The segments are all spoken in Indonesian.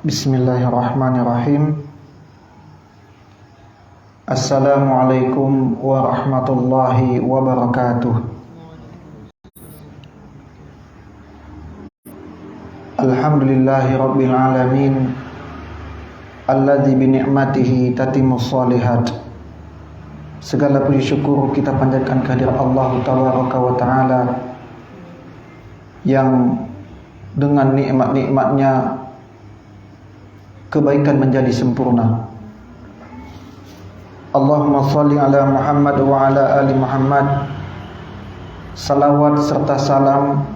Bismillahirrahmanirrahim. Assalamualaikum warahmatullahi wabarakatuh. Alhamdulillahi rabbil alamin, alladzi bi ni'matihi tatimmus shalihat. Segala puji syukur kita panjatkan kehadirat Allah Tabaraka wa Ta'ala yang dengan nikmat-nikmatnya kebaikan menjadi sempurna. Allahumma salli ala Muhammad wa ala ali Muhammad. Salawat serta salam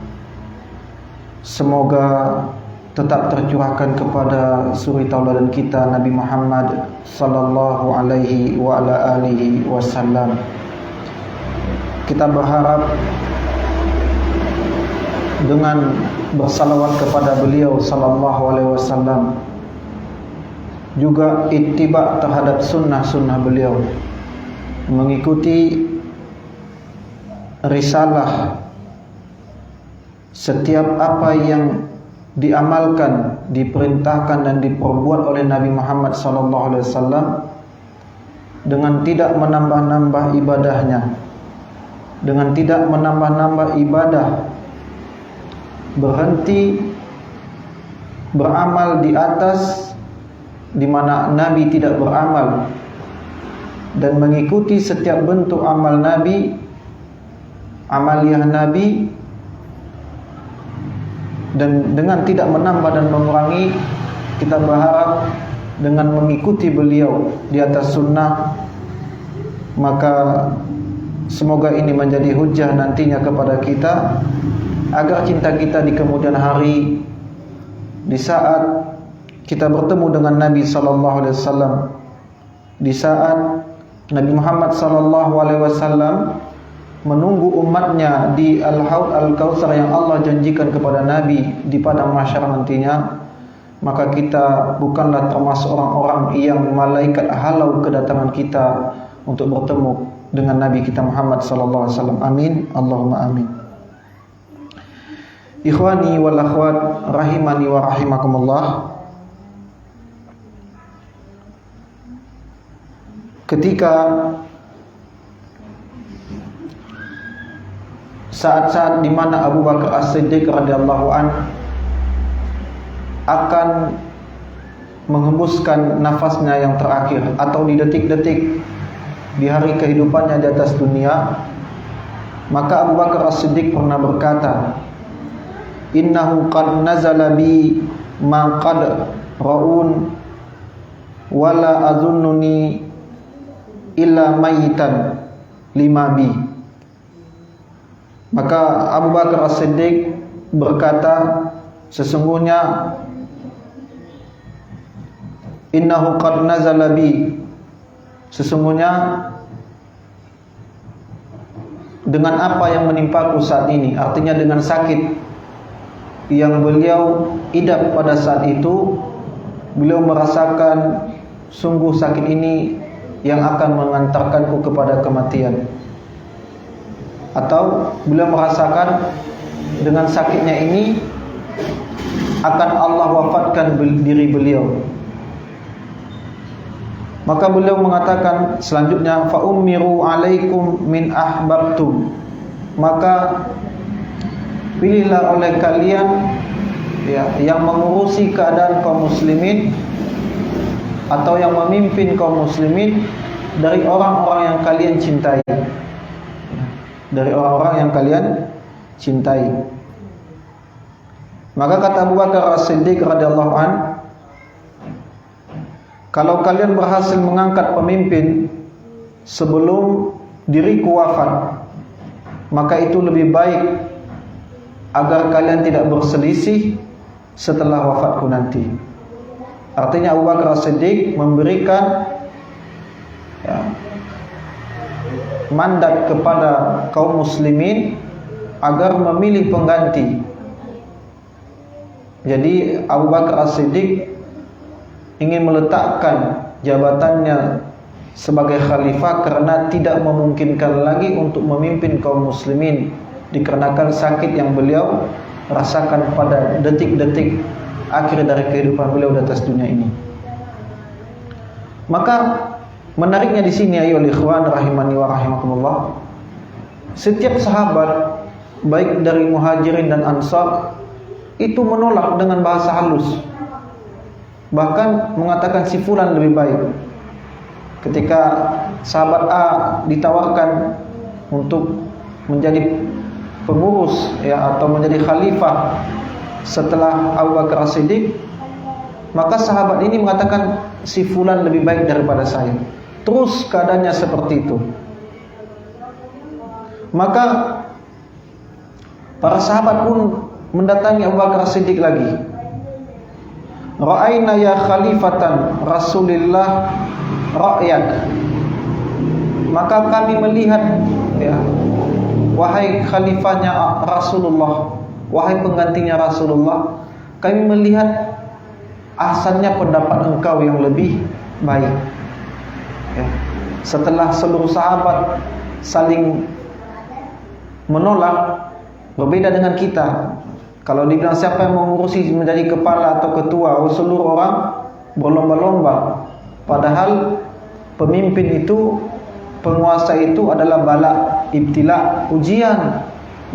semoga tetap tercurahkan kepada suri tauladan kita Nabi Muhammad sallallahu alaihi wa ala alihi wasallam. Kita berharap dengan bersalawat kepada beliau sallallahu alaihi wasallam, juga ittiba terhadap sunnah-sunnah beliau, mengikuti risalah setiap apa yang diamalkan, diperintahkan dan diperbuat oleh Nabi Muhammad SAW, dengan tidak menambah-nambah ibadahnya, dengan tidak menambah-nambah ibadah, berhenti beramal di atas di mana Nabi tidak beramal, dan mengikuti setiap bentuk amal Nabi, amaliyah Nabi, dan dengan tidak menambah dan mengurangi. Kita berharap dengan mengikuti beliau di atas sunnah, maka semoga ini menjadi hujah nantinya kepada kita, agar cinta kita di kemudian hari, di saat kita bertemu dengan Nabi sallallahu alaihi wasallam, di saat Nabi Muhammad sallallahu alaihi wasallam menunggu umatnya di Al-Haud Al-Kautsar yang Allah janjikan kepada Nabi di padang mahsyar nantinya, maka kita bukanlah termasuk orang-orang yang malaikat halau kedatangan kita untuk bertemu dengan Nabi kita Muhammad sallallahu alaihi wasallam. Amin, Allahumma amin. Ikhwani wal akhwat rahimani wa rahimakumullah. Ketika saat-saat di mana Abu Bakar As-Siddiq radhiyallahu an akan menghembuskan nafasnya yang terakhir, atau di detik-detik di hari kehidupannya di atas dunia, maka Abu Bakar As-Siddiq pernah berkata, innahu qad nazala bi ma qad ra'un wala azunnuni illa mayitan lima bi. Maka Abu Bakar As-Siddiq berkata, sesungguhnya innahu qad nazala bi, sesungguhnya dengan apa yang menimpaku saat ini, artinya dengan sakit yang beliau idap pada saat itu, beliau merasakan sungguh sakit ini yang akan mengantarkanku kepada kematian. Atau beliau merasakan dengan sakitnya ini akan Allah wafatkan diri beliau. Maka beliau mengatakan selanjutnya, fa ummiru alaikum min ahbabtum, maka pilihlah oleh kalian yang mengurusi keadaan kaum muslimin atau yang memimpin kaum muslimin dari orang-orang yang kalian cintai, dari orang-orang yang kalian cintai. Maka kata Abu Bakar As-Siddiq radhiyallahu an, kalau kalian berhasil mengangkat pemimpin sebelum diriku wafat, maka itu lebih baik agar kalian tidak berselisih setelah wafatku nanti. Artinya Abu Bakar As-Siddiq memberikan mandat kepada kaum muslimin agar memilih pengganti. Jadi Abu Bakar As-Siddiq ingin meletakkan jabatannya sebagai khalifah karena tidak memungkinkan lagi untuk memimpin kaum muslimin dikarenakan sakit yang beliau rasakan pada detik-detik akhir dari kehidupan beliau di atas dunia ini. Maka menariknya di sini ayo ikhwan rahimani wa rahimakumullah, setiap sahabat baik dari Muhajirin dan Ansar itu menolak dengan bahasa halus, bahkan mengatakan si fulan lebih baik. Ketika sahabat A ditawarkan untuk menjadi pengurus atau menjadi khalifah setelah Abu Bakar As-Siddiq, maka sahabat ini mengatakan si fulan lebih baik daripada saya. Terus keadaannya seperti itu. Maka para sahabat pun mendatangi Abu Bakar As-Siddiq lagi. Ra'ayna ya khalifatan Rasulillah ra'yak, maka kami melihat wahai khalifahnya Rasulullah, wahai penggantinya Rasulullah, kami melihat ahsannya pendapat engkau yang lebih baik. Setelah seluruh sahabat saling menolak, berbeda dengan kita. Kalau dibilang siapa yang mengurusi menjadi kepala atau ketua, seluruh orang berlomba-lomba. Padahal pemimpin itu, penguasa itu adalah bala, ibtila, ujian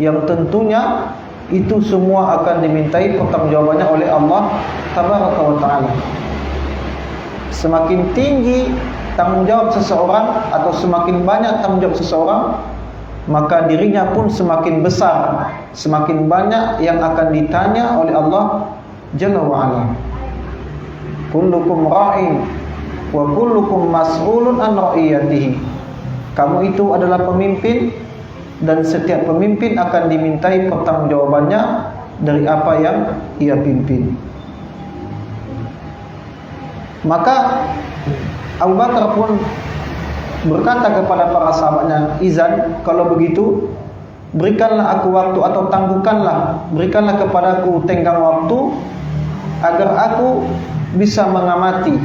yang tentunya itu semua akan dimintai pertanggungjawabannya oleh Allah Tabaraka wa Ta'ala. Semakin tinggi tanggung jawab seseorang atau semakin banyak tanggung jawab seseorang, maka dirinya pun semakin besar, semakin banyak yang akan ditanya oleh Allah Jalla wa'ala. Kullukum ra'in wa kullukum mas'ulun an ra'iyatihi. Kamu itu adalah pemimpin, dan setiap pemimpin akan dimintai pertanggungjawabannya dari apa yang ia pimpin. Maka Abu Bakar pun berkata kepada para sahabatnya, izan, kalau begitu berikanlah aku waktu atau berikanlah kepadaku tenggang waktu agar aku bisa mengamati,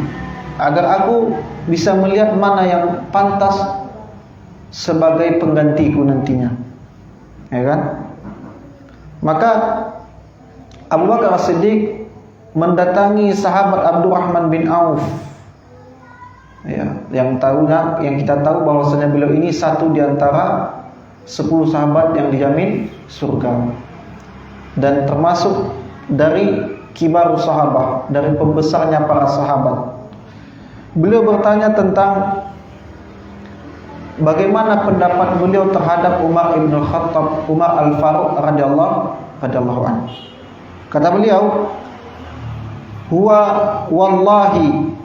agar aku bisa melihat mana yang pantas sebagai penggantiku nantinya. Ya kan? Maka Abu Bakar As-Siddiq mendatangi sahabat Abdurrahman bin Auf. Yang kita tahu bahwasanya beliau ini satu di antara 10 sahabat yang dijamin surga, dan termasuk dari kibar sahabat, dari pembesarnya para sahabat. Beliau bertanya tentang bagaimana pendapat beliau terhadap Umar ibn Khattab, Umar al-Faruq radhiyallahu anhu. Kata beliau, huwa wallahi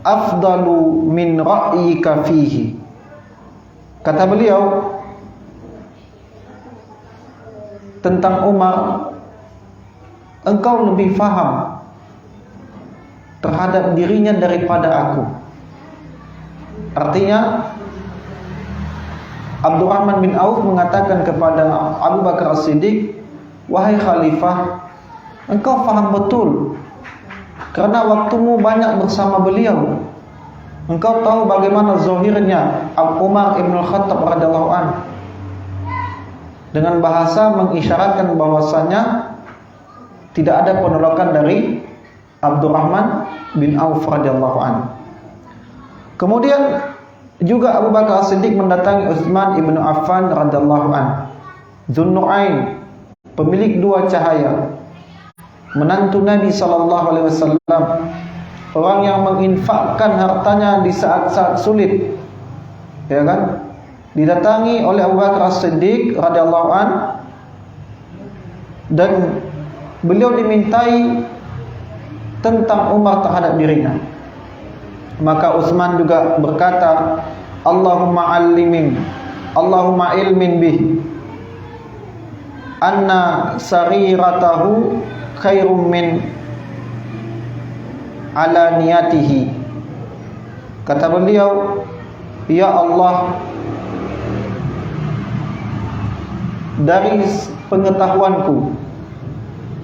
afdalu min ra'yika fihi. Kata beliau tentang Umar, engkau lebih faham terhadap dirinya daripada aku. Artinya Abdurrahman bin Auf mengatakan kepada Abu Bakar As-Siddiq, wahai khalifah, engkau faham betul karena waktumu banyak bersama beliau. Engkau tahu bagaimana zahirnya Umar ibn Khattab radhiyallahu anhu, dengan bahasa mengisyaratkan bahwasanya tidak ada penolakan dari Abdurrahman bin Auf radhiyallahu anhu. Kemudian juga Abu Bakar As-Siddiq mendatangi Utsman ibn Affan radhiyallahu anhu, Dzunnu'ain, pemilik dua cahaya, menantu Nabi sallallahu alaihi wasallam, orang yang menginfakkan hartanya di saat-saat sulit, ya kan? Didatangi oleh Abu Bakar As-Siddiq radhiyallahu anhu dan beliau dimintai tentang Umar terhadap dirinya. Maka Utsman juga berkata, Allahumma ilmin bih anna sariratahu khairum min alaniyatihi. Kata beliau, ya Allah, dari pengetahuanku,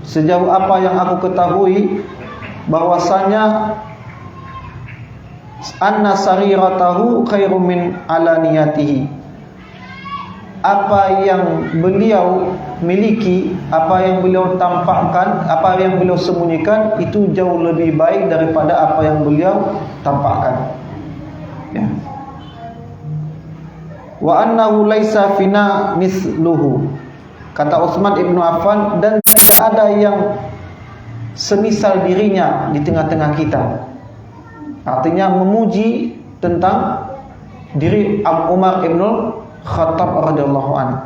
sejauh apa yang aku ketahui, bahwasanya anna sariratahu khairum min alaniyatihi, apa yang beliau miliki, apa yang beliau tampakkan, apa yang beliau sembunyikan, itu jauh lebih baik daripada apa yang beliau tampakkan, ya. Wa annahu laisa fina misluhu, kata Utsman ibnu Affan, dan tidak ada yang semisal dirinya di tengah-tengah kita. Artinya memuji tentang diri Umar ibn Khattab radhiyallahu anhu.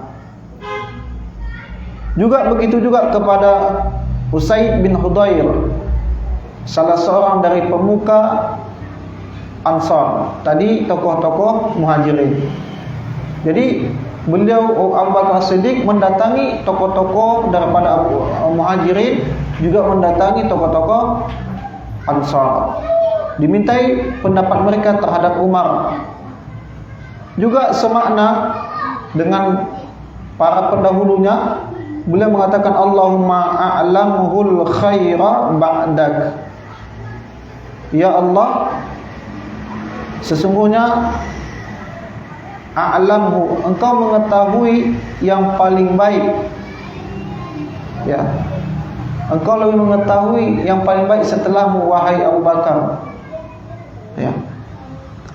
Juga begitu juga kepada Usaid bin Hudayr, salah seorang dari pemuka Ansar. Tadi tokoh-tokoh Muhajirin. Jadi beliau Abu Bakar Siddiq mendatangi tokoh-tokoh daripada Muhajirin, juga mendatangi tokoh-tokoh Ansar, dimintai pendapat mereka terhadap Umar. Juga semakna dengan para pendahulunya, beliau mengatakan Allahumma a'lamuhul khaira ba'dak. Ya Allah, sesungguhnya a'lamhu, engkau mengetahui yang paling baik, ya, engkau lebih mengetahui yang paling baik setelahmu, wahai Abu Bakar, ya.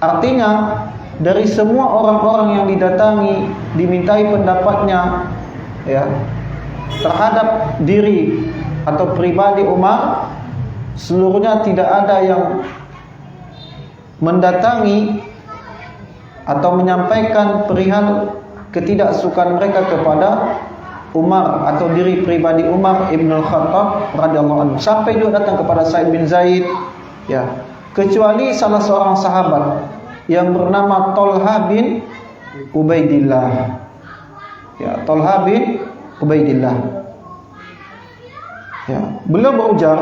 Artinya dari semua orang-orang yang didatangi, dimintai pendapatnya, ya, terhadap diri atau pribadi Umar, seluruhnya tidak ada yang mendatangi atau menyampaikan perihal ketidaksukaan mereka kepada Umar atau diri pribadi Umar ibn Khattab radhiyallahu anhu, sampai juga datang kepada Sa'id bin Zaid, ya, kecuali salah seorang sahabat yang bernama Thalha bin Ubaidillah, ya, Thalha bin Ubaidillah, ya, beliau berujar,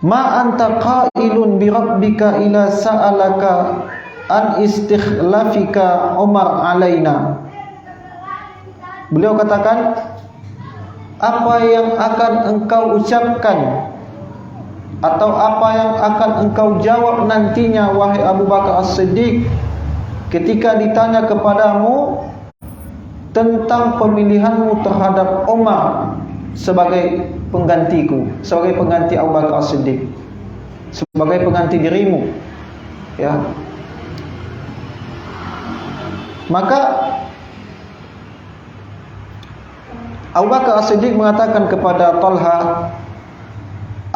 ma anta qailun bi rabbika ila sa'alaka an istikhlafika Umar alaina. Beliau katakan, apa yang akan engkau ucapkan atau apa yang akan engkau jawab nantinya, wahai Abu Bakar As-Siddiq, ketika ditanya kepadamu tentang pemilihanmu terhadap Umar sebagai penggantiku, sebagai pengganti Abu Bakar As-Siddiq, sebagai pengganti dirimu, ya. Maka Abu Bakar As-Siddiq mengatakan kepada Thalha,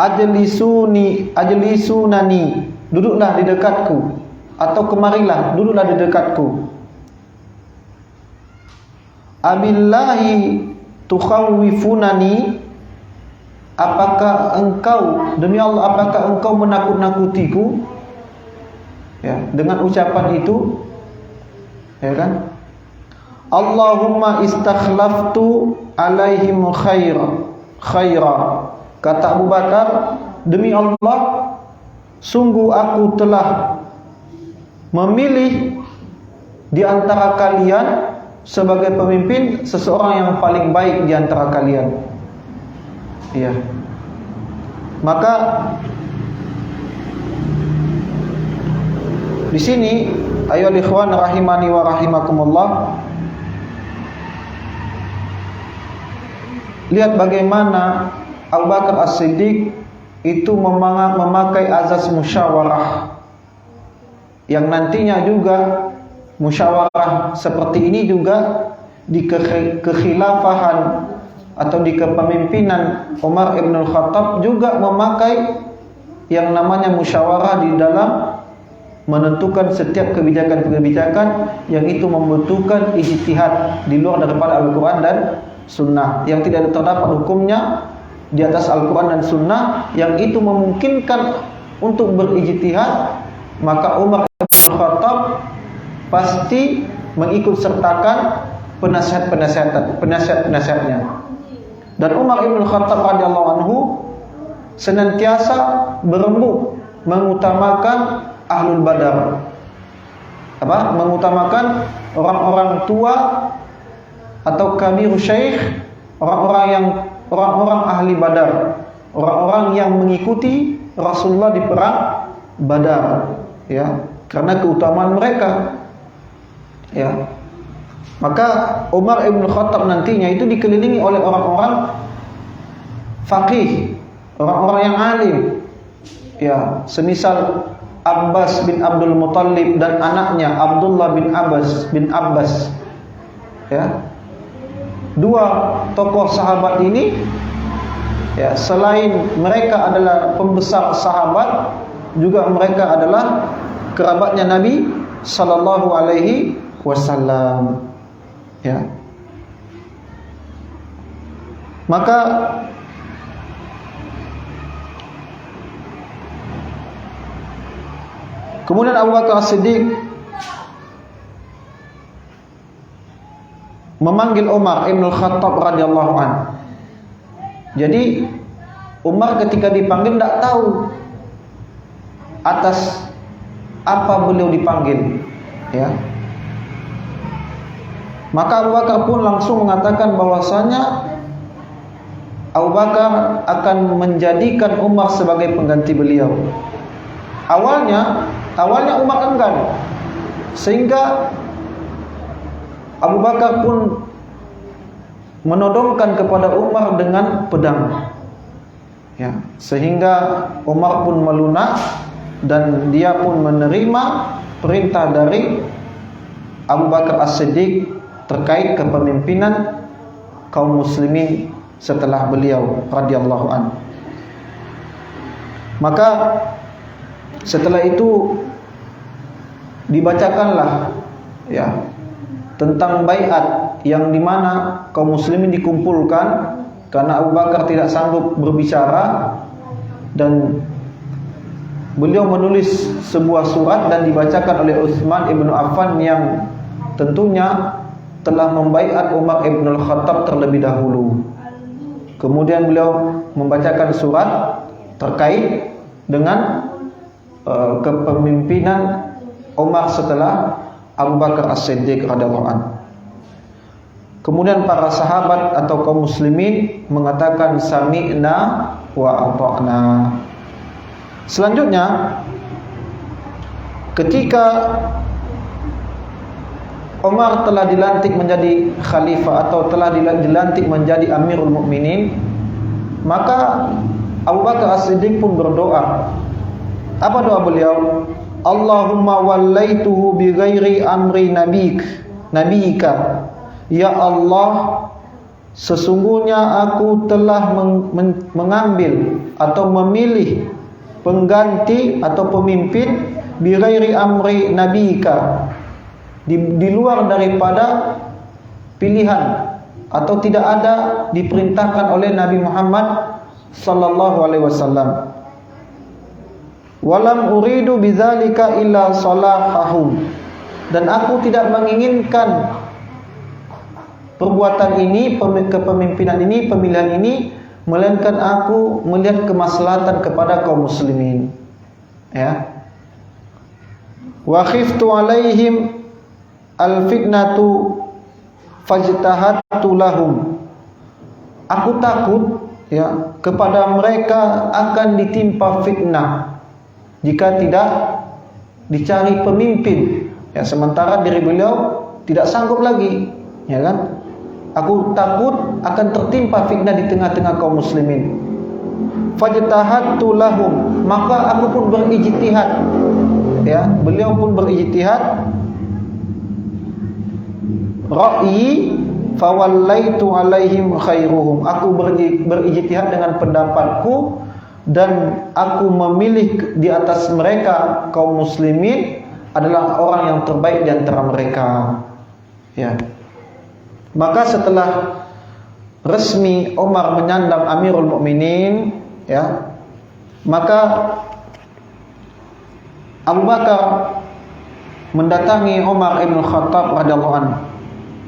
ajlisunani, duduklah di dekatku. atau kemarilah, duduklah di dekatku. Abillahi tukhawwifunani, apakah engkau, demi Allah, apakah engkau menakut-nakutiku? Ya, dengan ucapan itu, ya kan? Allahumma istakhlaftu alaihim khaira. Kata Abu Bakar, demi Allah, sungguh aku telah memilih di antara kalian sebagai pemimpin seseorang yang paling baik di antara kalian. Iya. Maka di sini, ayo ikhwan rahimani wa rahimakumullah, lihat bagaimana Abu Bakar As-Siddiq itu memakai azas musyawarah, yang nantinya juga musyawarah seperti ini juga di kekhilafahan atau di kepemimpinan Umar ibn Khattab juga memakai yang namanya musyawarah di dalam menentukan setiap kebijakan-kebijakan yang itu membutuhkan ijtihad di luar daripada Al-Quran dan Sunnah, yang tidak terdapat hukumnya di atas Al-Quran dan Sunnah, yang itu memungkinkan untuk berijtihad, maka Umar ibn Khattab pasti mengikut sertakan penasihat-penasihatnya. Dan Umar ibn Khattab radhiyallahu anhu senantiasa berembuk mengutamakan ahlul badar, mengutamakan orang-orang tua atau kabir syekh, orang-orang ahli badar, orang-orang yang mengikuti Rasulullah di perang Badar, ya, karena keutamaan mereka. Ya, maka Umar ibn Khattab nantinya itu dikelilingi oleh orang-orang faqih, orang-orang yang alim, ya, semisal Abbas bin Abdul Muttalib dan anaknya Abdullah bin Abbas, ya, dua tokoh sahabat ini, ya, selain mereka adalah pembesar sahabat, juga mereka adalah kerabatnya Nabi sallallahu alaihi wasallam, ya. Maka kemudian Abu Bakar As-Siddiq memanggil Umar ibn Khattab radhiyallahu anhu. Jadi Umar ketika dipanggil tidak tahu atas apa beliau dipanggil, ya. Maka Abu Bakar pun langsung mengatakan bahwasanya Abu Bakar akan menjadikan Umar sebagai pengganti beliau. Awalnya Umar enggan, sehingga Abu Bakar pun menodongkan kepada Umar dengan pedang, ya, sehingga Umar pun melunak dan dia pun menerima perintah dari Abu Bakar As-Siddiq terkait kepemimpinan kaum muslimin setelah beliau radhiyallahu anhu. Maka setelah itu dibacakanlah, ya, tentang baiat yang dimana kaum muslimin dikumpulkan karena Abu Bakar tidak sanggup berbicara, dan beliau menulis sebuah surat dan dibacakan oleh Utsman ibn Affan yang tentunya telah membaiat Umar ibn Khattab terlebih dahulu. Kemudian beliau membacakan surat terkait dengan kepemimpinan Umar setelah Abu Bakar As-Siddiq radhiyallahu anhu. Kemudian para sahabat atau kaum muslimin mengatakan sami'na wa ata'na. Selanjutnya, ketika Umar telah dilantik menjadi khalifah atau telah dilantik menjadi Amirul Mukminin, maka Abu Bakar As-Siddiq pun berdoa. Apa doa beliau? Allahumma wallaituhu bi ghairi amri nabika. Ya Allah, sesungguhnya aku telah mengambil atau memilih pengganti atau pemimpin bi ghairi amri nabika, di luar daripada pilihan atau tidak ada diperintahkan oleh Nabi Muhammad sallallahu alaihi wasallam. Walam uridu bidzalika illa salahahum, dan aku tidak menginginkan perbuatan ini, kepemimpinan ini, pemilihan ini, melainkan aku melihat kemaslahatan kepada kaum muslimin. Ya. Wa khiftu alaihim al-fitnatu fajtahadtu lahum. Aku takut ya kepada mereka akan ditimpa fitnah jika tidak dicari pemimpin. Ya, sementara diri beliau tidak sanggup lagi, ya kan? Aku takut akan tertimpa fitnah di tengah-tengah kaum muslimin. Fajtahadtu lahum, maka aku pun berijtihad. Ya, beliau pun berijtihad. Ra'yi fawallaitu alaihim khairuhum. Aku berijtihad dengan pendapatku dan aku memilih di atas mereka kaum muslimin adalah orang yang terbaik di antara mereka. Ya. Maka setelah resmi Umar menyandang Amirul Mukminin, ya, maka Abu Bakar mendatangi Umar ibn Khattab radhiyallahu anhu.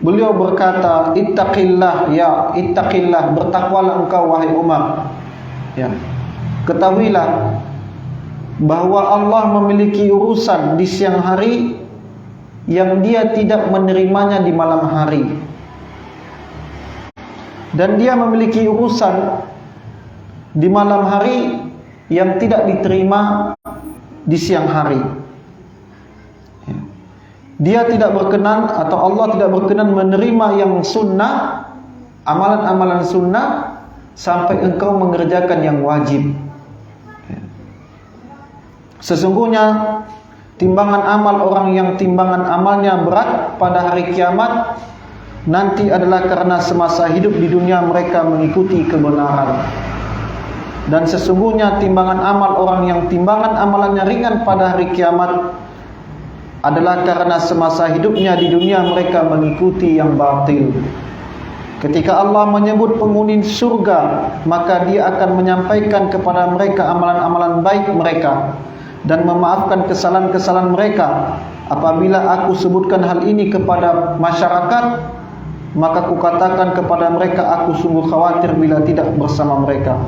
Beliau berkata, "Ittaqillah ya, ittaqillah, bertakwalah engkau wahai Umar." Ya. Ketahuilah bahwa Allah memiliki urusan di siang hari yang Dia tidak menerimanya di malam hari, dan Dia memiliki urusan di malam hari yang tidak diterima di siang hari. Dia tidak berkenan, atau Allah tidak berkenan menerima yang sunnah, amalan-amalan sunnah, sampai engkau mengerjakan yang wajib. Sesungguhnya timbangan amal orang yang timbangan amalnya berat pada hari kiamat nanti adalah karena semasa hidup di dunia mereka mengikuti kebenaran. Dan sesungguhnya timbangan amal orang yang timbangan amalannya ringan pada hari kiamat adalah karena semasa hidupnya di dunia mereka mengikuti yang batil. Ketika Allah menyebut penghuni surga, maka Dia akan menyampaikan kepada mereka amalan-amalan baik mereka dan memaafkan kesalahan-kesalahan mereka. Apabila aku sebutkan hal ini kepada masyarakat, maka kukatakan kepada mereka, aku sungguh khawatir bila tidak bersama mereka.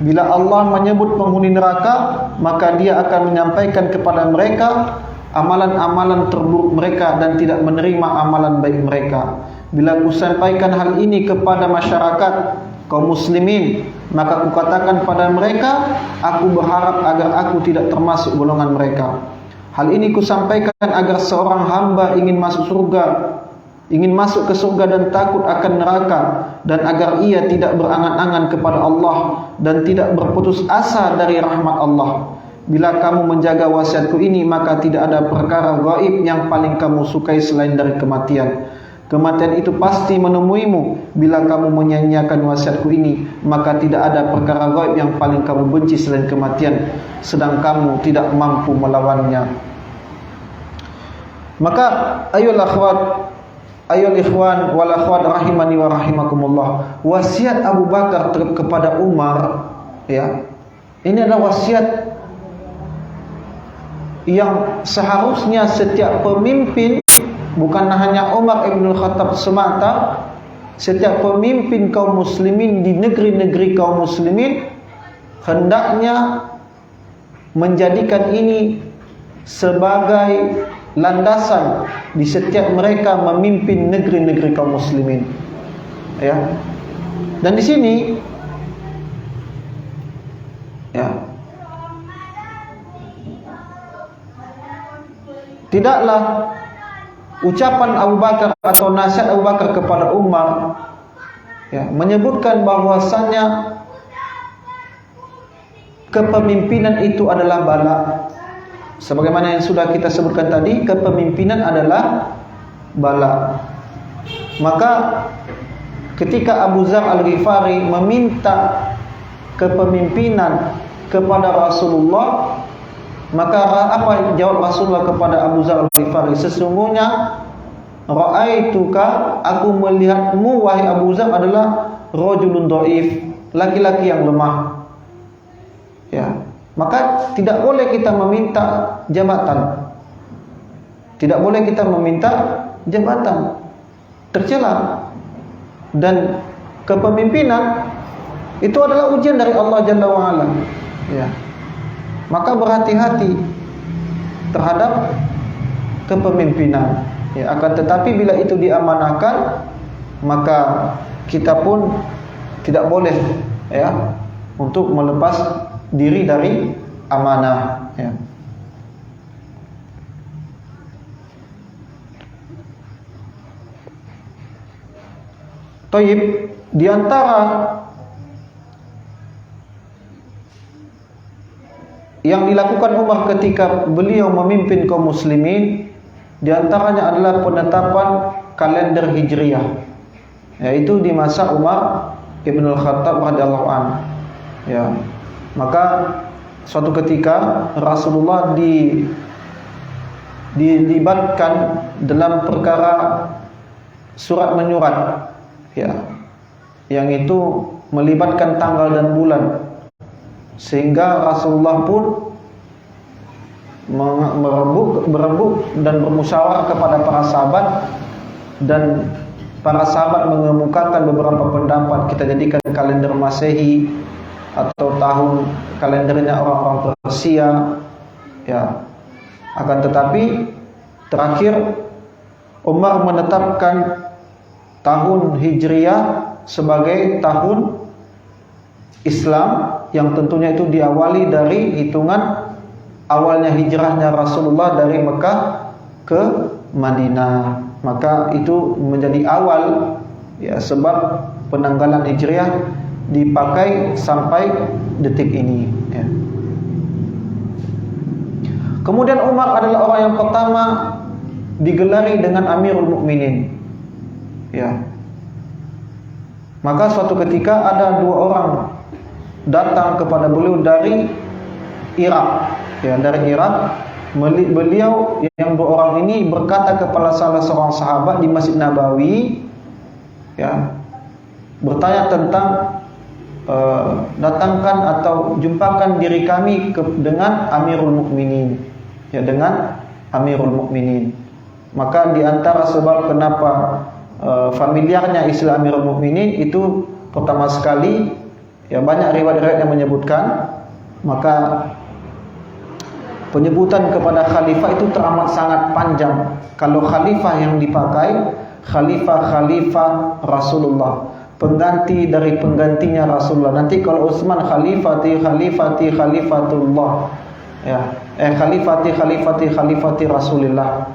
Bila Allah menyebut penghuni neraka, maka Dia akan menyampaikan kepada mereka amalan-amalan terburuk mereka dan tidak menerima amalan baik mereka. Bila aku sampaikan hal ini kepada masyarakat kaum muslimin, maka kukatakan pada mereka, aku berharap agar aku tidak termasuk golongan mereka. Hal ini kusampaikan agar seorang hamba ingin masuk surga, ingin masuk ke surga dan takut akan neraka, dan agar ia tidak berangan-angan kepada Allah dan tidak berputus asa dari rahmat Allah. Bila kamu menjaga wasiatku ini, maka tidak ada perkara gaib yang paling kamu sukai selain dari kematian. Kematian itu pasti menemuimu. Bila kamu menyanyiakan wasiatku ini, maka tidak ada perkara gaib yang paling kamu benci selain kematian, sedang kamu tidak mampu melawannya. Maka ayol akhwat, ayol ikhwan wal akhwat rahimani wa rahimakumullah, wasiat Abu Bakar kepada Umar, ya, ini adalah wasiat yang seharusnya setiap pemimpin, bukan hanya Umar ibn Khattab semata, setiap pemimpin kaum muslimin di negeri-negeri kaum muslimin hendaknya menjadikan ini sebagai landasan di setiap mereka memimpin negeri-negeri kaum muslimin. Ya. Dan di sini, ya, tidaklah ucapan Abu Bakar atau nasihat Abu Bakar kepada Umar, ya, menyebutkan bahwasanya kepemimpinan itu adalah bala. Sebagaimana yang sudah kita sebutkan tadi, kepemimpinan adalah bala. Maka ketika Abu Dzar Al-Ghifari meminta kepemimpinan kepada Rasulullah, Maka apa jawab Rasulullah kepada Abu Dzar Al-Ghifari? Sesungguhnya ra'aituka, aku melihatmu wahai Abu Dzar adalah rajulun dhaif, laki-laki yang lemah. Ya, maka tidak boleh kita meminta jabatan. Tidak boleh kita meminta jabatan. Tercela. Dan kepemimpinan itu adalah ujian dari Allah Jalla wa Ala. Ya. Maka berhati-hati terhadap kepemimpinan. Ya, akan tetapi bila itu diamanahkan, maka kita pun tidak boleh ya untuk melepas diri dari amanah. Ya. Taib, di antara yang dilakukan Umar ketika beliau memimpin kaum muslimin, di antaranya adalah penetapan kalender Hijriah, yaitu di masa Umar Ibn Al-Khattab radhiyallahu anhu. Ya. Maka suatu ketika Rasulullah dilibatkan dalam perkara surat menyurat, ya, yang itu melibatkan tanggal dan bulan, sehingga Rasulullah pun berembuk dan bermusyawarah kepada para sahabat, dan para sahabat mengemukakan beberapa pendapat. Kita jadikan kalender Masehi atau tahun kalendernya orang-orang Persia, ya. Akan tetapi terakhir Umar menetapkan tahun Hijriah sebagai tahun Islam, yang tentunya itu diawali dari hitungan awalnya hijrahnya Rasulullah dari Mekah ke Madinah. Maka itu menjadi awal, ya, sebab penanggalan Hijriah dipakai sampai detik ini, ya. Kemudian Umar adalah orang yang pertama digelari dengan Amirul Mukminin, ya. Maka suatu ketika ada dua orang datang kepada beliau dari Irak, ya, dari Irak. Beliau yang dua orang ini berkata kepada salah seorang sahabat di Masjid Nabawi, ya, bertanya tentang datangkan atau jumpakan diri kami dengan Amirul Mukminin, ya, dengan Amirul Mukminin. Maka di antara sebab kenapa familiarnya istilah Amirul Mukminin itu, pertama sekali, ya, banyak riwayat-riwayat yang menyebutkan, maka penyebutan kepada khalifah itu teramat sangat panjang. Kalau khalifah yang dipakai, khalifah Rasulullah, pengganti dari penggantinya Rasulullah. Nanti kalau Utsman khalifatullah, ya, khalifati Rasulullah,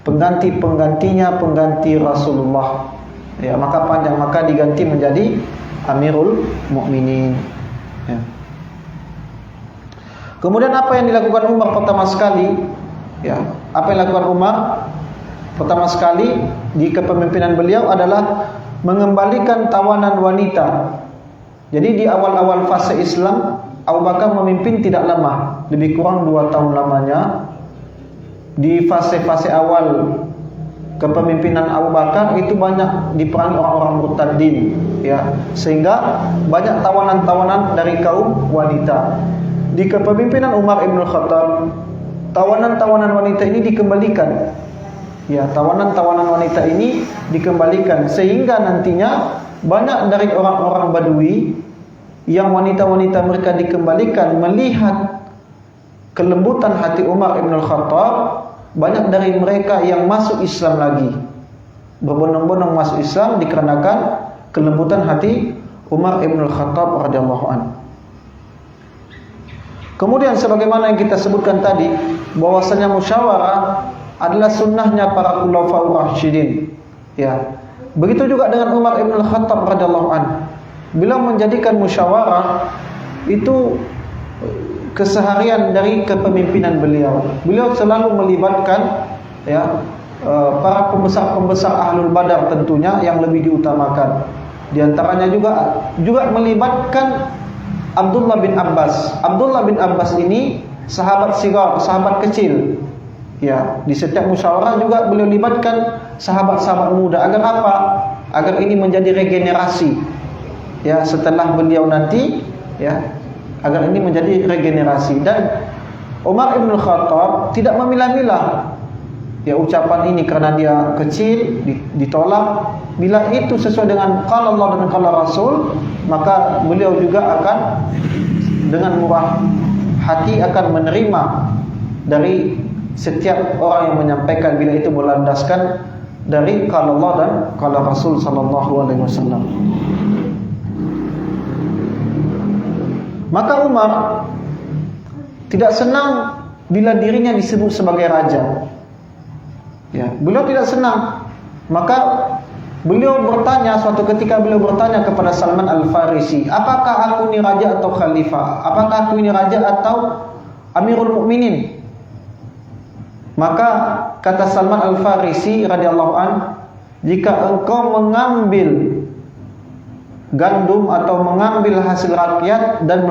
penggantinya pengganti Rasulullah, ya, maka panjang, maka diganti menjadi Amirul Mukminin, ya. Kemudian apa yang dilakukan Umar pertama sekali, ya, apa yang dilakukan Umar pertama sekali di kepemimpinan beliau adalah mengembalikan tawanan wanita. Jadi di awal-awal fase Islam, Abu Bakar memimpin tidak lama, lebih kurang 2 tahun lamanya. Di fase-fase awal kepemimpinan Abu Bakar itu banyak diperangi orang-orang murtadin, ya, sehingga banyak tawanan-tawanan dari kaum wanita. Di kepemimpinan Umar Ibn Khattab, tawanan-tawanan wanita ini dikembalikan, ya, tawanan-tawanan wanita ini dikembalikan, sehingga nantinya banyak dari orang-orang Badui yang wanita-wanita mereka dikembalikan melihat kelembutan hati Umar Ibn Khattab. Banyak dari mereka yang masuk Islam lagi, berbondong-bondong masuk Islam dikarenakan kelembutan hati Umar Ibn Khattab radhiyallahu anhu. Kemudian sebagaimana yang kita sebutkan tadi, bahwasanya musyawarah adalah sunnahnya para khulafaur rasyidin, ya. Begitu juga dengan Umar Ibn Khattab radhiyallahu anhu. Beliau menjadikan musyawarah itu keseharian dari kepemimpinan beliau. Beliau selalu melibatkan, ya, para pembesar-pembesar Ahlul Badar tentunya yang lebih diutamakan. Di antaranya juga melibatkan Abdullah bin Abbas. Abdullah bin Abbas ini sahabat sigar, sahabat kecil. Ya, di setiap musyawarah juga beliau libatkan sahabat-sahabat muda. Agar apa? Agar ini menjadi regenerasi. Ya, setelah beliau nanti, ya, agar ini menjadi regenerasi. Dan Umar Ibn Khattab tidak memilah-milah ya ucapan ini karena dia kecil ditolak. Bila itu sesuai dengan qala Allah dan qala Rasul, maka beliau juga akan dengan murah hati akan menerima dari setiap orang yang menyampaikan bila itu berlandaskan dari qala Allah dan qala Rasul sallallahu alaihi wasallam. Maka Umar tidak senang bila dirinya disebut sebagai raja. Ya, beliau tidak senang. Maka beliau bertanya, suatu ketika beliau bertanya kepada Salman Al-Farisi, apakah aku ini raja atau khalifah? Apakah aku ini raja atau Amirul Mukminin? Maka kata Salman Al-Farisi radhiyallahu an, jika engkau mengambil gandum atau mengambil hasil rakyat dan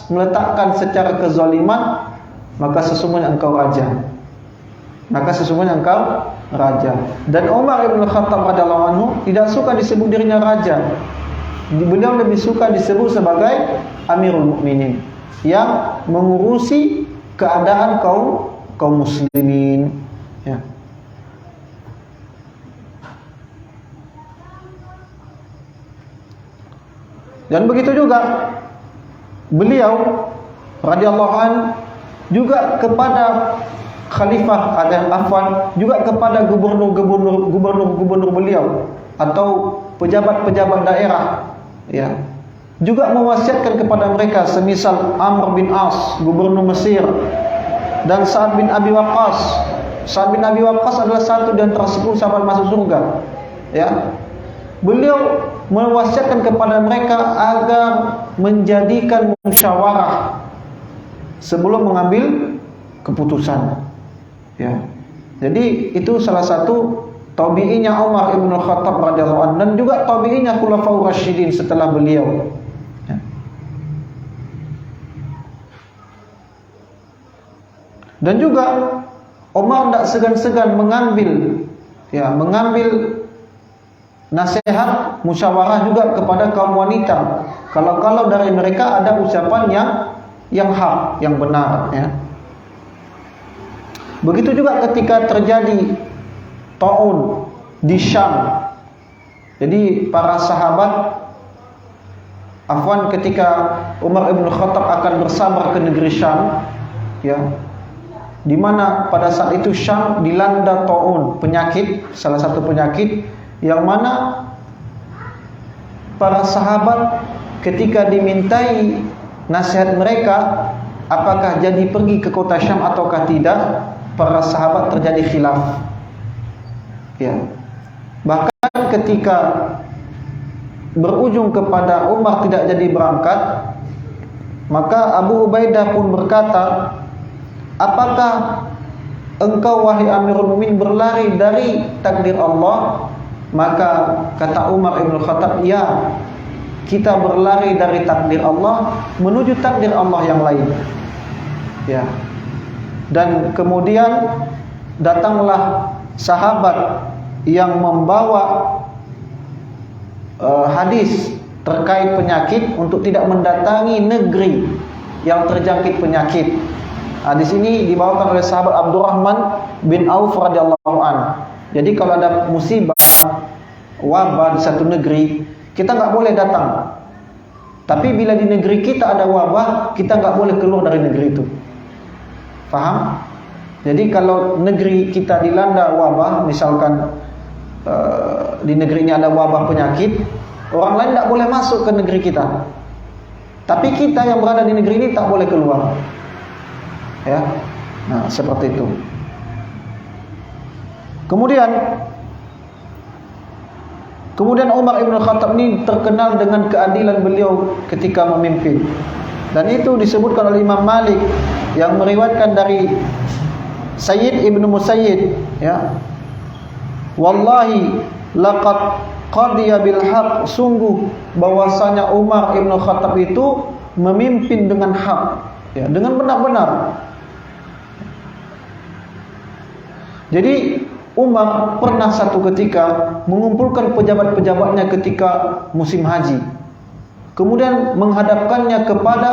meletakkan secara kezaliman, maka sesungguhnya engkau raja. Maka sesungguhnya engkau raja. Dan Umar Ibn Khattab radhiyallahu anhu tidak suka disebut dirinya raja. Beliau lebih suka disebut sebagai Amirul Mukminin, yang mengurusi keadaan kaum muslimin, ya. Dan begitu juga beliau radhiyallahu an juga kepada khalifah juga kepada gubernur beliau atau pejabat-pejabat daerah, ya, juga mewasiatkan kepada mereka, semisal Amr bin As, gubernur Mesir, dan Sa'ad bin Abi Waqqas. Sa'ad bin Abi Waqqas adalah satu di antara 10 sahabat masuk surga. Ya. Beliau mewasiatkan kepada mereka agar menjadikan musyawarah sebelum mengambil keputusan. Ya. Jadi itu salah satu tabi'inya Umar Ibn Khattab radhiyallahu anhu, dan juga tabi'inya Khulafaur Rasyidin setelah beliau. Ya. Dan juga Umar tidak segan-segan mengambil nasihat musyawarah juga kepada kaum wanita. Kalau dari mereka ada ucapan yang hak, yang benar, ya. Begitu juga ketika terjadi taun di Syam. Jadi para sahabat ketika Umar Ibn Khattab akan bersabar ke negeri Syam, ya, di mana pada saat itu Syam dilanda taun, penyakit, salah satu penyakit yang mana para sahabat ketika dimintai nasihat mereka apakah jadi pergi ke kota Syam ataukah tidak, para sahabat terjadi khilaf. Ya. Bahkan ketika berujung kepada Umar tidak jadi berangkat, maka Abu Ubaidah pun berkata, apakah engkau wahai Amirul Mukminin berlari dari takdir Allah? Maka kata Umar Ibn Khattab, ya, kita berlari dari takdir Allah menuju takdir Allah yang lain. Ya. Dan kemudian datanglah sahabat yang membawa hadis terkait penyakit untuk tidak mendatangi negeri yang terjangkit penyakit. Hadis ini dibawakan oleh sahabat Abdurrahman bin Auf radhiyallahu an. Jadi kalau ada musibah, wabah di satu negeri, kita nggak boleh datang. Tapi bila di negeri kita ada wabah, kita nggak boleh keluar dari negeri itu. Paham? Jadi kalau negeri kita dilanda wabah, misalkan di negeri ini ada wabah penyakit, orang lain tidak boleh masuk ke negeri kita. Tapi kita yang berada di negeri ini tak boleh keluar. Ya, nah seperti itu. Kemudian Umar Ibn Khattab ini terkenal dengan keadilan beliau ketika memimpin. Dan itu disebutkan oleh Imam Malik yang meriwayatkan dari Sayyid Ibn Musayyid, ya. Wallahi laqad qadiya bil haq, sungguh bahwasanya Umar Ibn Khattab itu memimpin dengan hak. Ya, dengan benar-benar. Jadi Umar pernah satu ketika mengumpulkan pejabat-pejabatnya ketika musim haji. Kemudian menghadapkannya kepada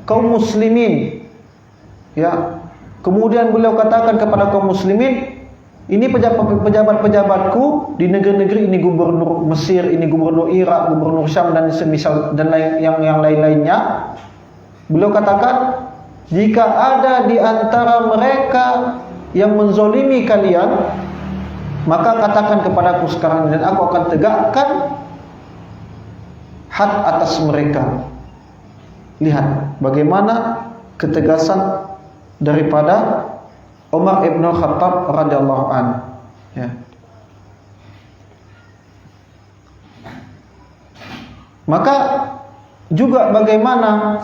kaum muslimin. Ya. Kemudian beliau katakan kepada kaum muslimin, ini pejabat-pejabatku di negeri-negeri, ini gubernur Mesir, ini gubernur Irak, gubernur Syam dan semisal dan yang lain-lainnya. Beliau katakan, jika ada di antara mereka yang menzolimi kalian, maka katakan kepadaku sekarang dan aku akan tegakkan had atas mereka. Lihat bagaimana ketegasan daripada Umar ibn Khattab radhiyallahu anhu. Ya. Maka juga bagaimana,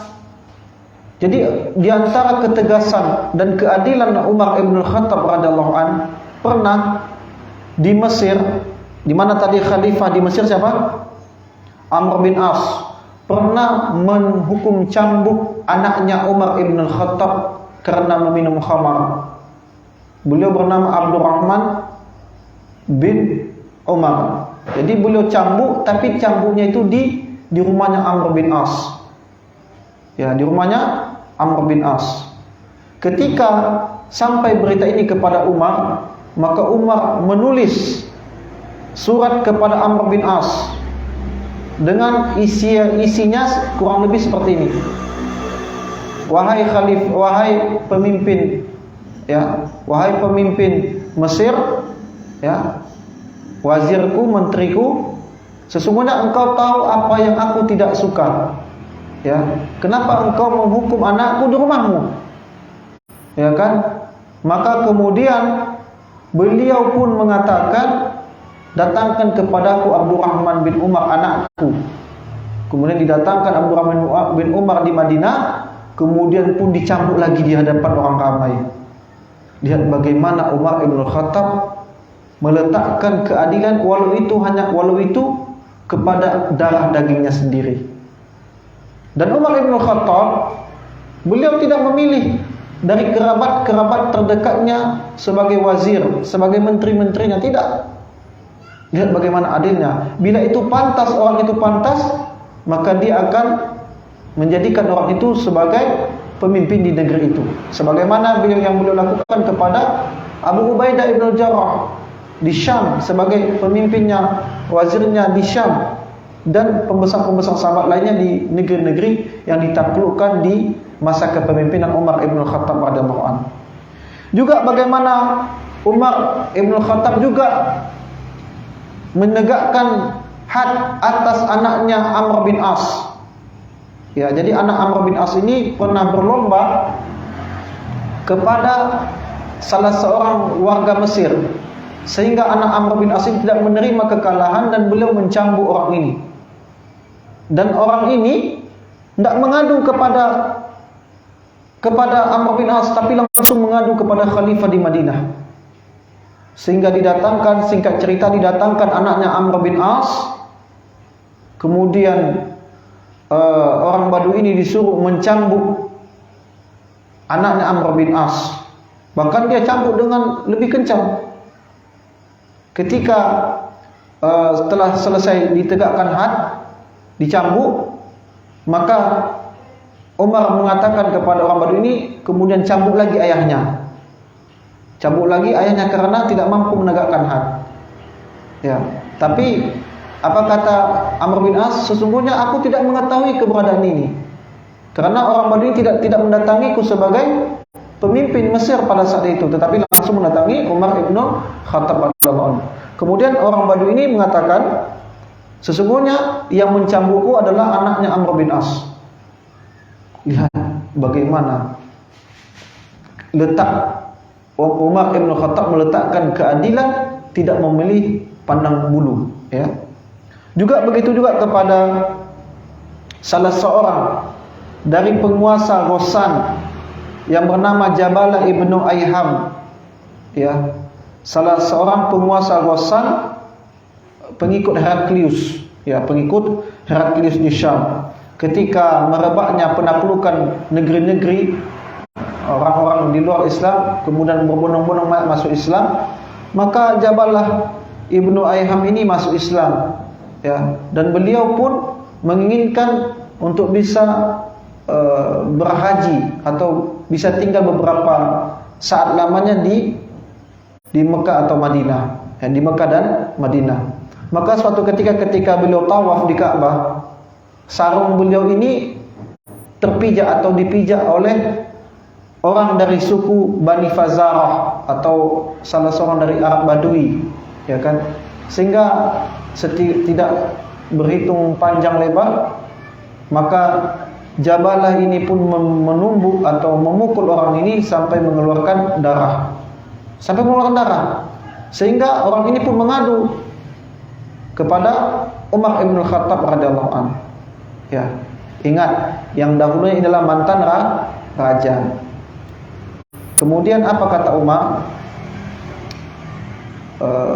jadi di antara ketegasan dan keadilan Umar ibn Khattab radhiyallahu anhu, pernah di Mesir, di mana tadi khalifah di Mesir siapa? Amr bin As, pernah menghukum cambuk anaknya Umar ibn Khattab karena meminum khamar. Beliau bernama Abdurrahman bin Umar. Jadi beliau cambuk, tapi cambuknya itu di rumahnya Amr bin As. Ya, di rumahnya Amr bin As. Ketika sampai berita ini kepada Umar, maka Umar menulis surat kepada Amr bin As dengan isinya kurang lebih seperti ini. Wahai khalif, wahai pemimpin, ya, wahai pemimpin Mesir, ya, wazirku, menteriku, sesungguhnya engkau tahu apa yang aku tidak suka. Ya, kenapa engkau menghukum anakku di rumahmu? Ya kan? Maka kemudian beliau pun mengatakan, datangkan kepadaku Abdurrahman bin Umar anakku. Kemudian didatangkan Abdurrahman bin Umar di Madinah, kemudian pun dicambuk lagi di hadapan orang ramai. Lihat bagaimana Umar ibn Khattab meletakkan keadilan walau itu kepada darah dagingnya sendiri. Dan Umar ibn Khattab, beliau tidak memilih dari kerabat-kerabat terdekatnya sebagai wazir, sebagai menteri-menterinya, tidak. Lihat bagaimana adilnya. Bila itu pantas, orang itu pantas, maka dia akan menjadikan orang itu sebagai pemimpin di negeri itu. Sebagaimana yang beliau lakukan kepada Abu Ubaidah ibn Jarrah di Syam sebagai pemimpinnya, wazirnya di Syam, dan pembesar-pembesar sahabat lainnya di negeri-negeri yang ditaklukkan di masa kepemimpinan Umar ibn Khattab radhiyallahu anhu. Juga bagaimana Umar ibn Khattab juga menegakkan had atas anaknya Amr bin As. Ya, jadi anak Amr bin As ini pernah berlomba kepada salah seorang warga Mesir, sehingga anak Amr bin As ini tidak menerima kekalahan dan beliau mencambuk orang ini. Dan orang ini tidak mengadu kepada Amr bin As, tapi langsung mengadu kepada khalifah di Madinah. Sehingga didatangkan, singkat cerita, didatangkan anaknya Amr bin As. Kemudian orang Badu ini disuruh mencambuk anaknya Amr bin As. Bahkan dia cambuk dengan lebih kencang. Ketika setelah selesai ditegakkan had, dicambuk, maka Umar mengatakan kepada orang Badu ini, kemudian cambuk lagi ayahnya. Cambuk lagi ayahnya karena tidak mampu menegakkan had. Ya, tapi apa kata Amr bin As? Sesungguhnya aku tidak mengetahui keberadaan ini, karena orang Badu ini tidak mendatangiku sebagai pemimpin Mesir pada saat itu, tetapi langsung mendatangi Umar ibn Khattab radhiyallahu anhu. Kemudian orang Badu ini mengatakan, sesungguhnya yang mencambukku adalah anaknya Amr bin As. Lihat bagaimana letak Umar ibn Khattab meletakkan keadilan, tidak memilih pandang bulu, ya. Juga begitu juga kepada salah seorang dari penguasa Ghassan yang bernama Jabala ibnu Ayham, ya. Salah seorang penguasa Ghassan, pengikut Heraklius, ya, pengikut Heraklius di Syam. ketika merebaknya penaklukan negeri-negeri, orang-orang di luar Islam kemudian berbondong-bondong masuk Islam, maka Jabalah Ibnu Ayham ini masuk Islam, ya, dan beliau pun menginginkan untuk bisa berhaji atau bisa tinggal beberapa saat lamanya di Mekah atau Madinah, ya, di Mekah dan Madinah. Maka suatu ketika beliau tawaf di Ka'bah, sarung beliau ini terpijak atau dipijak oleh orang dari suku Bani Fazarah atau salah seorang dari Arab Badui, ya kan? Sehingga tidak berhitung panjang lebar, maka Jabalah ini pun menumbuk atau memukul orang ini sampai mengeluarkan darah. Sehingga orang ini pun mengadu kepada Umar Ibn Khattab radhiyallahu anhu. Ya, ingat yang dahulunya adalah mantan raja. Kemudian apa kata Umar?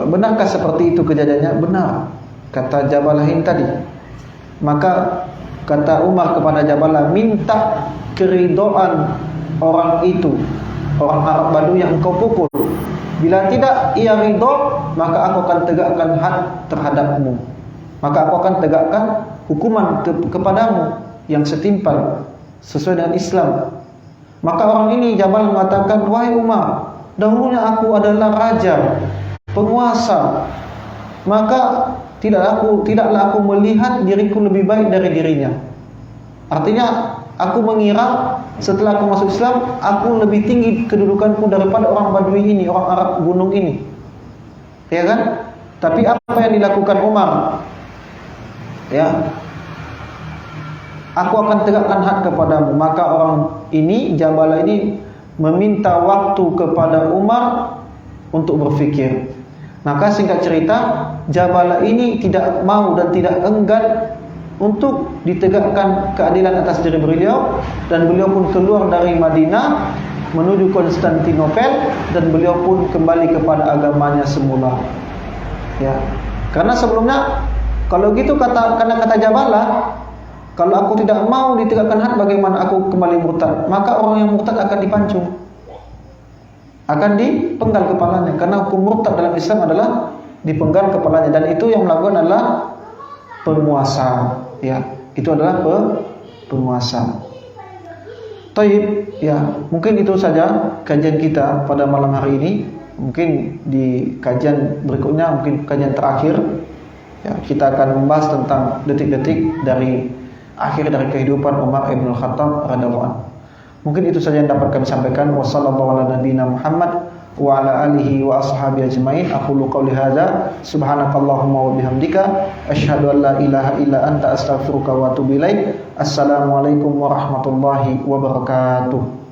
Benarkah seperti itu kejadiannya? Benar, kata Jabalah ini tadi. Maka kata Umar kepada Jabalah, minta keridhaan orang itu, orang Arab Badui yang engkau pukul. Bila tidak ia ridho, maka aku akan tegakkan had terhadapmu. Maka aku akan tegakkan hukuman kepadamu yang setimpal sesuai dengan Islam. Maka orang ini Jabal mengatakan, wahai Umar, dahulunya aku adalah raja, penguasa, maka tidaklah aku melihat diriku lebih baik dari dirinya. Artinya aku mengira setelah aku masuk Islam, aku lebih tinggi kedudukanku daripada orang Badui ini, orang Arab gunung ini, ya kan? Tapi apa yang dilakukan Umar? Ya, aku akan tegakkan had kepadamu. Maka orang ini, Jabalah ini, meminta waktu kepada Umar untuk berfikir. Maka singkat cerita, Jabalah ini tidak mau dan tidak enggan untuk ditegakkan keadilan atas diri beliau, dan beliau pun keluar dari Madinah menuju Konstantinopel, dan beliau pun kembali kepada agamanya semula. Ya, karena sebelumnya kalau gitu karena kata Jabalah, kalau aku tidak mau ditegakkan had, bagaimana aku kembali murtad? Maka orang yang murtad akan dipancung, akan dipenggal kepalanya, karena hukum murtad dalam Islam adalah dipenggal kepalanya, dan itu yang melakukan adalah penguasa, ya, itu adalah penguasa. Taib, ya, mungkin itu saja kajian kita pada malam hari ini. Mungkin di kajian berikutnya, mungkin kajian terakhir, ya, kita akan membahas tentang detik-detik dari akhir dari kehidupan Umar Ibn Khattab radhiyallahu anhu. Mungkin itu saja yang dapat kami sampaikan. Wassallallahu ala nabiyina Muhammad wa ala alihi wa ashabihi ajmain. Aqulu qouli hadza subhanakallahumma wa bihamdika asyhadu an la ilaha illa anta astaghfiruka wa atubu ilaik. Assalamualaikum warahmatullahi wabarakatuh.